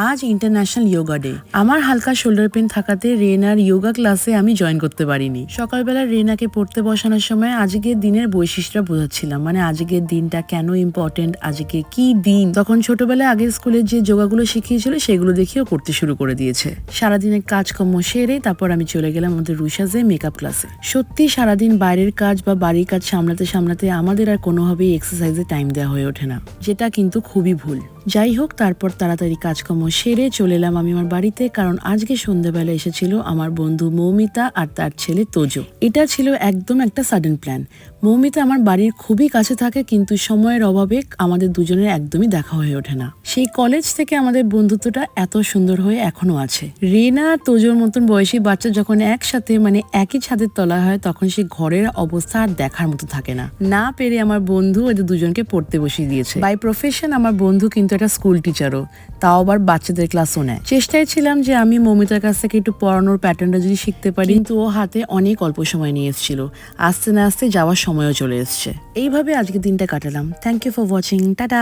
আজ international yoga day. আমার হালকা শোল্ডার পেন থাকাতে রেনার যোগা ক্লাসে আমি জয়েন করতে পারিনি। সকালবেলা রেনাকে পড়তে বসানোর সময় আজকের দিনের বৈশিষ্ট্য বোঝাচ্ছিলাম, মানে আজকের দিনটা কেন ইম্পর্টেন্ট, আজকে কি দিন। তখন ছোটবেলায় আগের স্কুলে যে যোগাগুলো শিখিয়েছিল সেগুলো দেখিও করতে শুরু করে দিয়েছে। সারাদিনের কাজকর্ম সেরে তারপর আমি চলে গেলাম আমাদের রুশাজে মেকআপ ক্লাসে। সত্যি সারাদিন বাইরের কাজ বা বাড়ির কাজ সামলাতে সামলাতে আমাদের আর কোনোভাবেই এক্সারসাইজে টাইম দেওয়া হয়ে ওঠে না, যেটা কিন্তু খুবই ভুল। যাই হোক, তারপর তাড়াতাড়ি কাজকর্ম সেরে চলে এলাম আমি আমার বাড়িতে, কারণ আজকে সন্ধ্যাবেলা এসেছিল আমার বন্ধু মৌমিতা আর তার ছেলে তোজো। এটা ছিল একদম একটা সাডেন প্ল্যান। মৌমিতা আমার বাড়ির খুবই কাছে থাকে, কিন্তু সময়ের অভাবে আমাদের দুজনের একদমই দেখা হয়ে ওঠে না। সেই কলেজ থেকে আমাদের বন্ধুত্বটা এত সুন্দর হয়ে এখনো আছে। রেনা আর তোজোর মতন বয়সী বাচ্চা যখন একসাথে মানে একই ছাদের তলা হয়, তখন সে ঘরের অবস্থা আর দেখার মতো থাকে না। না পেরে আমার বন্ধু এদের দুজনকে পড়তে বসিয়ে দিয়েছে। বাই প্রফেশন আমার বন্ধু কিন্তু একটা স্কুল টিচারও, তাও আবার বাচ্চাদের ক্লাসও নেয়। চেষ্টায় ছিলাম যে আমি মৌমিতার কাছ থেকে একটু পড়ানোর প্যাটার্নটা যদি শিখতে পারি, কিন্তু ও হাতে অনেক অল্প সময় নিয়ে এসেছিল। আস্তে না আস্তে যাওয়ার সময়ও চলে এসছে। এইভাবে আজকে দিনটা কাটালাম। Thank you for watching. Tata.